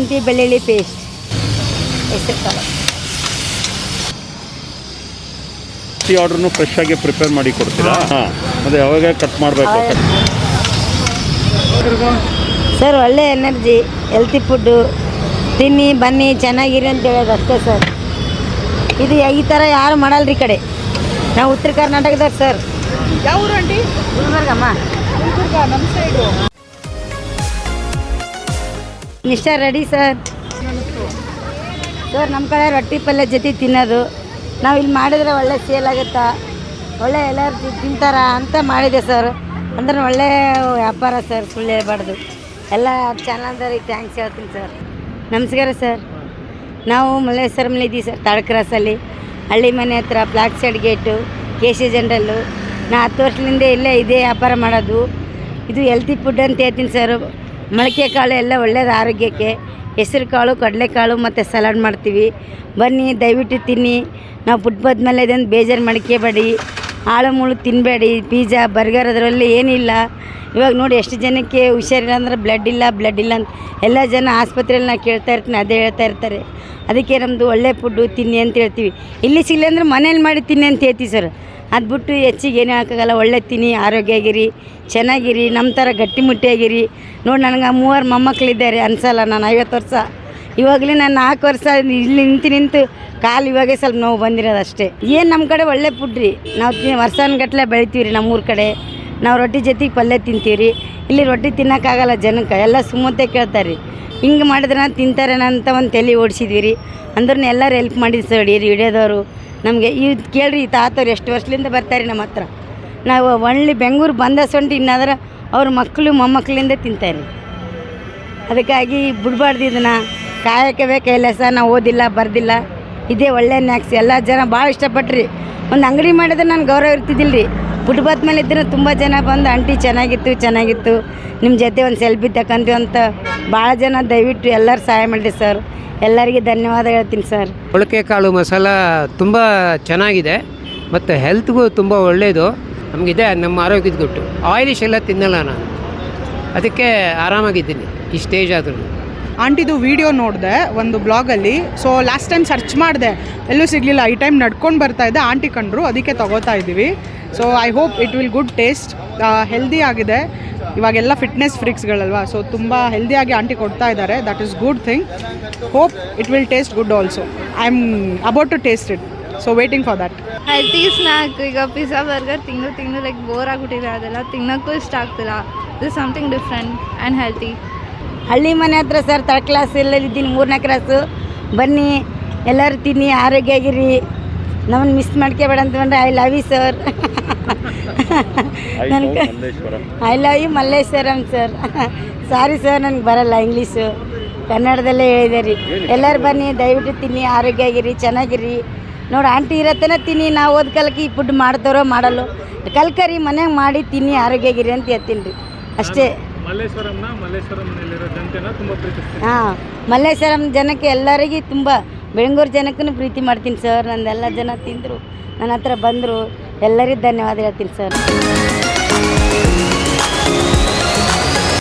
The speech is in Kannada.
ಶುಂಠಿ ಬೆಳ್ಳುಳ್ಳಿ ಪೇಸ್ಟ್, ಹೆಸರು ಕಾಳು. ಪ್ರತಿ ಆರ್ಡ್ರನ್ನು ಫ್ರೆಶ್ ಆಗಿ ಪ್ರಿಪೇರ್ ಮಾಡಿ ಕೊಡ್ತೀರಾ? ಹಾಂ. ಮತ್ತು ಯಾವಾಗ ಕಟ್ ಮಾಡಬೇಕು? ಸರ್ ಒಳ್ಳೆ ಎನರ್ಜಿ, ಹೆಲ್ತಿ ಫುಡ್ಡು, ತಿನ್ನಿ ಬನ್ನಿ ಚೆನ್ನಾಗಿರಿ ಅಂತ ಹೇಳೋದು ಅಷ್ಟೇ ಸರ್. ಇದು ಈ ಥರ ಯಾರು ಮಾಡಲ್ರಿ ಈ ಕಡೆ. ನಾವು ಉತ್ತರ ಕರ್ನಾಟಕದಾಗ ಸರ್. ಯಾವ ಊರು ಆಂಟಿ? ಗುಲ್ಬರ್ಗಮ್ಮ. ಗುಲ್ಬರ್ಗ ನಮ್ಮ ಸೈಡು. ಇಷ್ಟ ರೆಡಿ ಸರ್. ಸರ್ ನಮ್ಮ ಕಡೆ ರೊಟ್ಟಿ ಪಲ್ಯ ಜೊತೆ ತಿನ್ನೋದು. ನಾವು ಇಲ್ಲಿ ಮಾಡಿದ್ರೆ ಒಳ್ಳೆ ಸೇಲ್ ಆಗುತ್ತಾ, ಒಳ್ಳೆ ಎಲ್ಲರೂ ತಿಂತಾರ ಅಂತ ಮಾಡಿದೆ ಸರ್. ಅಂದ್ರೆ ಒಳ್ಳೆ ವ್ಯಾಪಾರ ಸರ್, ಸುಳ್ಳು ಹೇಳ್ಬಾರ್ದು. ಎಲ್ಲ ಚಾನಲ್ದವ್ರಿಗೆ ಥ್ಯಾಂಕ್ಸ್ ಹೇಳ್ತೀನಿ ಸರ್. ನಮಸ್ಕಾರ ಸರ್. ನಾವು ಮಲ್ಲೇಶ್ವರಮಲ್ಲಿ ಇದ್ದೀವಿ ಸರ್, ತಾಳ್ ಕ್ರಾಸಲ್ಲಿ, ಹಳ್ಳಿ ಮನೆ ಹತ್ರ, ಬ್ಲಾಕ್ ಸೈಡ್ ಗೇಟು, KC ಜನರಲ್ಲು. ನಾ 10 ವರ್ಷದಿಂದ ಇಲ್ಲೇ ಇದೇ ವ್ಯಾಪಾರ ಮಾಡೋದು. ಇದು ಹೆಲ್ತಿ ಫುಡ್ ಅಂತ ಹೇಳ್ತೀನಿ ಸರ್. ಮೊಳಕೆ ಕಾಳು ಎಲ್ಲ ಒಳ್ಳೆಯದು ಆರೋಗ್ಯಕ್ಕೆ. ಹೆಸರು ಕಾಳು, ಕಡಲೆಕಾಳು ಮತ್ತು ಸಲಾಡ್ ಮಾಡ್ತೀವಿ. ಬನ್ನಿ ದಯವಿಟ್ಟು ತಿನ್ನಿ. ನಾವು ಫುಡ್ ಬಂದಮೇಲೆ ಇದನ್ನು ಬೇಜಾರು ಮಾಡ್ಕೋಬೇಡಿ, ಆಳು ಮುಳು ತಿನ್ನಬೇಡಿ. ಪಿಜ್ಜಾ ಬರ್ಗರ್ ಅದರಲ್ಲಿ ಏನಿಲ್ಲ. ಇವಾಗ ನೋಡಿ ಎಷ್ಟು ಜನಕ್ಕೆ ಹುಷಾರಿಲ್ಲ ಅಂದ್ರೆ ಬ್ಲಡ್ ಇಲ್ಲ ಅಂತ ಎಲ್ಲ ಜನ ಆಸ್ಪತ್ರೆಯಲ್ಲಿ ನಾನು ಕೇಳ್ತಾ ಇರ್ತೀನಿ, ಅದೇ ಹೇಳ್ತಾ ಇರ್ತಾರೆ. ಅದಕ್ಕೆ ನಮ್ಮದು ಒಳ್ಳೆ ಫುಡ್ಡು ತಿನ್ನಿ ಅಂತ ಹೇಳ್ತೀವಿ. ಇಲ್ಲಿ ಸಿಗಲಿ ಅಂದ್ರೆ ಮನೇಲಿ ಮಾಡಿ ತಿನ್ನಿ ಅಂತ ಹೇಳ್ತೀವಿ ಸರ್. ಅದು ಬಿಟ್ಟು ಹೆಚ್ಚಿಗೆ ಏನು ಹಾಕೋಕ್ಕಲ್ಲ. ಒಳ್ಳೆ ತಿನ್ನಿ, ಆರೋಗ್ಯ ಆಗಿರಿ, ಚೆನ್ನಾಗಿರಿ, ನಮ್ಮ ಥರ ಗಟ್ಟಿಮುಟ್ಟಿಯಾಗಿರಿ. ನೋಡಿ ನನಗೆ 3 ಮೊಮ್ಮಕ್ಕಳಿದ್ದಾರೆ ಅನ್ಸಲ್ಲ. ನಾನು 50 ವರ್ಷ, ಇವಾಗಲೇ ನಾನು 4 ವರ್ಷ ಇಲ್ಲಿ ನಿಂತು ಕಾಲು ಇವಾಗೇ ಸ್ವಲ್ಪ ನೋವು ಬಂದಿರೋದು ಅಷ್ಟೇ. ಏನು ನಮ್ಮ ಕಡೆ ಒಳ್ಳೆ ಫುಡ್ ರೀ. ನಾವು ವರ್ಷಾನುಗಟ್ಟಲೆ ಬೆಳಿತೀವಿ ರೀ ನಮ್ಮೂರ ಕಡೆ. ನಾವು ರೊಟ್ಟಿ ಜೊತೆಗೆ ಪಲ್ಯ ತಿಂತೀವಿ ರೀ. ಇಲ್ಲಿ ರೊಟ್ಟಿ ತಿನ್ನೋಕ್ಕಾಗಲ್ಲ ಜನಕ್ಕೆ, ಎಲ್ಲ ಸುಮ್ಮತ್ತೆ ಕೇಳ್ತಾರೆ ರೀ. ಹಿಂಗೆ ಮಾಡಿದ್ರೆ ತಿಂತಾರೇನ ಅಂತ ಒಂದು ತಲೆ ಓಡಿಸಿದ್ವಿ ರೀ. ಅಂದ್ರೂ ಎಲ್ಲರೂ ಹೆಲ್ಪ್ ಮಾಡಿದ್ದು ಸರ್. ಹಿಡಿಯೋದವರು ನಮಗೆ ಇದು ಕೇಳ್ರಿ, ಈ ತಾತವ್ರು ಎಷ್ಟು ವರ್ಷದಿಂದ ಬರ್ತಾರೆ ನಮ್ಮ ಹತ್ರ. ನಾವು ಒಳ್ಳೆ ಬೆಂಗಳೂರು ಬಂದ ಸೊಂಟು ಇನ್ನಾದ್ರೆ ಅವ್ರ ಮಕ್ಕಳು ಮೊಮ್ಮಕ್ಕಳಿಂದ ತಿಂತಾರೆ. ಅದಕ್ಕಾಗಿ ಬಿಡ್ಬಾರ್ದು ಇದನ್ನು. ಕಾಯಕವೇ ಕೈಲಾಸ. ನಾವು ಓದಿಲ್ಲ ಬರ್ದಿಲ್ಲ, ಇದೇ ಒಳ್ಳೆ ನ್ಯಾಕ್ಸ್. ಎಲ್ಲ ಜನ ಭಾಳ ಇಷ್ಟಪಟ್ರಿ. ಒಂದು ಅಂಗಡಿ ಮಾಡಿದ್ರೆ ನಾನು ಗೌರವ ಇರ್ತಿದ್ದಿಲ್ಲ ರೀ. ಫುಟ್ಪಾತ್ ಮೇಲೆ ಇದ್ದರೆ ತುಂಬ ಜನ ಬಂದು ಆಂಟಿ ಚೆನ್ನಾಗಿತ್ತು ನಿಮ್ಮ ಜೊತೆ ಒಂದು ಸೆಲ್ಫಿ ತಗೊಂತೀವಿ ಅಂತ ಭಾಳ ಜನ ದಯವಿಟ್ಟು ಎಲ್ಲರೂ ಸಹಾಯ ಮಾಡಿದೆ ಸರ್. ಎಲ್ಲರಿಗೆ ಧನ್ಯವಾದ ಹೇಳ್ತೀನಿ ಸರ್. ಮೊಳಕೆ ಕಾಳು ಮಸಾಲ ತುಂಬ ಚೆನ್ನಾಗಿದೆ ಮತ್ತು ಹೆಲ್ತ್ಗೂ ತುಂಬ ಒಳ್ಳೆಯದು. ನಮಗಿದೆ ನಮ್ಮ ಆರೋಗ್ಯದ ಗುಟ್ಟು. ಆಯಿಲಿಶ್ ಎಲ್ಲ ತಿನ್ನಲ್ಲ ನಾನು, ಅದಕ್ಕೆ ಆರಾಮಾಗಿದ್ದೀನಿ ಈ ಸ್ಟೇಜ್ ಆದರೂ. ಆಂಟಿದು ವಿಡಿಯೋ ನೋಡಿದೆ ಒಂದು ಬ್ಲಾಗಲ್ಲಿ. ಸೊ ಲಾಸ್ಟ್ ಟೈಮ್ ಸರ್ಚ್ ಮಾಡಿದೆ, ಎಲ್ಲೂ ಸಿಗಲಿಲ್ಲ. ಈ ಟೈಮ್ ನಡ್ಕೊಂಡು ಬರ್ತಾಯಿದ್ದೆ, ಆಂಟಿ ಕಂಡ್ರು, ಅದಕ್ಕೆ ತೊಗೋತಾ ಇದ್ದೀವಿ. So I hope it will good taste. Healthy ಆಗಿದೆ. ಇವಾಗೆಲ್ಲ ಫಿಟ್ನೆಸ್ ಫ್ರಿಕ್ಸ್ಗಳಲ್ವಾ, ಸೊ ತುಂಬ ಹೆಲ್ದಿಯಾಗಿ ಆಂಟಿ ಕೊಡ್ತಾ ಇದ್ದಾರೆ. That is good thing. Hope it will taste good also. I am about to taste it, so waiting for that. Healthy snack. ಈಗ ಪಿಜ್ಜಾ ಬರ್ಗರ್ ತಿಂದು ಲೈಕ್ ಬೋರ್ ಆಗಿಬಿಟ್ಟಿದೆ. ಅದೆಲ್ಲ ತಿನ್ನೋಕ್ಕೂ ಇಷ್ಟ ಆಗ್ತಿಲ್ಲ. This something different and healthy. ಹಳ್ಳಿ ಮನೆ ಹತ್ರ ಸರ್, 3rd ಕ್ಲಾಸ್ ಇದ್ದೀನಿ, 3ನೇ ಕ್ಲಾಸು. ಬನ್ನಿ ಎಲ್ಲರೂ ತಿನ್ನಿ, ಆರೋಗ್ಯ ಆಗಿರಿ. ನಮ್ಮನ್ನು ಮಿಸ್ ಮಾಡ್ಕೋಬೇಡ ಅಂತಂದರೆ ಐ ಲವ್ ಯು ಸರ್. ನನಗೆ I love you Malleshwaram sir. Sorry sir, ನನಗೆ ಬರಲ್ಲ ಇಂಗ್ಲೀಷು, ಕನ್ನಡದಲ್ಲೇ ಹೇಳಿದೆ ರೀ. ಎಲ್ಲರೂ ಬನ್ನಿ ದಯವಿಟ್ಟು ತಿನ್ನಿ, ಆರೋಗ್ಯ ಆಗಿರಿ, ಚೆನ್ನಾಗಿರಿ. ನೋಡಿ ಆಂಟಿ ಇರತ್ತನ ತಿನ್ನಿ. ನಾವು ಓದ್ ಕಾಲಕ್ಕೆ ಈ ಫುಡ್ ಮಾಡ್ತಾರೋ ಮಾಡಲು ಕಲ್ಕರಿ ಮನೆಯಾಗ ಮಾಡಿ ತಿನ್ನಿ, ಆರೋಗ್ಯ ಆಗಿರಿ ಅಂತ ಹೇಳ್ತೀನಿ ರೀ ಅಷ್ಟೇ. ಹಾಂ, ಮಲ್ಲೇಶ್ವರಂ ಜನಕ್ಕೆ ಎಲ್ಲರಿಗೂ ತುಂಬ, ಬೆಂಗಳೂರು ಜನಕ್ಕೂ ಪ್ರೀತಿ ಮಾಡ್ತೀನಿ ಸರ್. ನಂದೆಲ್ಲ ಜನ ತಿಂದರು, ನನ್ನ ಹತ್ರ ಬಂದರು, ಎಲ್ಲರಿಗೂ ಧನ್ಯವಾದ ಹೇಳ್ತೀನಿ ಸರ್.